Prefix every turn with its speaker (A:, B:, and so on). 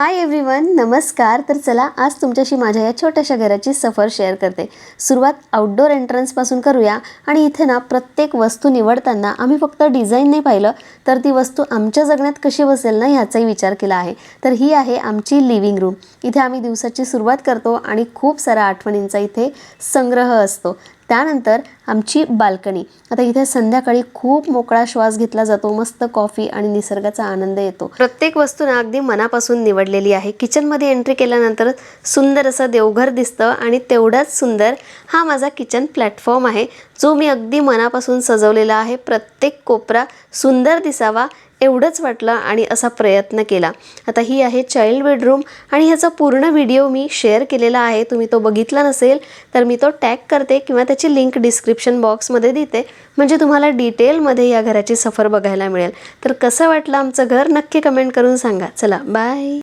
A: Hi everyone, नमस्कार। तर चला आज तुमच्याशी माझ्या या छोट्याशा घराची सफर शेअर करते। सुरुवात आउटडोर एंट्रन्स पासून करूया। आणि इथे ना प्रत्येक वस्तू निवडताना आम्ही फक्त डिझाइन नाही पाहिलं तर ती वस्तू आमच्या जगण्यात कशी बसेल ना याचाही विचार केला आहे। तर ही आहे आमची लिव्हिंग रूम। इथे आम्ही दिवसाची सुरुवात करतो आणि खूप सारा आठवणींचा इथे संग्रह असतो। त्यानंतर आमची बाल्कनी। आता इथे संध्याकाळी खूप मोकळा श्वास घेतला जातो, मस्त कॉफी आणि निसर्गाचा आनंद येतो। प्रत्येक वस्तू ना अगदी मनापासून निवडलेली आहे। किचन मध्ये एंट्री केल्यानंतर सुंदर असं देवघर दिसतं आणि तेवढाच सुंदर हा माझा किचन प्लॅटफॉर्म आहे, जो मी अगदी मनापासून सजवलेला आहे। प्रत्येक कोपरा सुंदर दिसावा एवढंच वाटलं आणि असा प्रयत्न केला। आता ही आहे चाइल्ड बेडरूम आणि ह्याचा पूर्ण व्हिडिओ मी शेअर केलेला आहे। तुम्ही तो बघितला नसेल तर मी तो टॅग करते किंवा त्याची लिंक डिस्क्रिप्शन बॉक्समध्ये देते, म्हणजे तुम्हाला डिटेलमध्ये या घराची सफर बघायला मिळेल। तर कसं वाटलं आमचं घर नक्की कमेंट करून सांगा। चला बाय।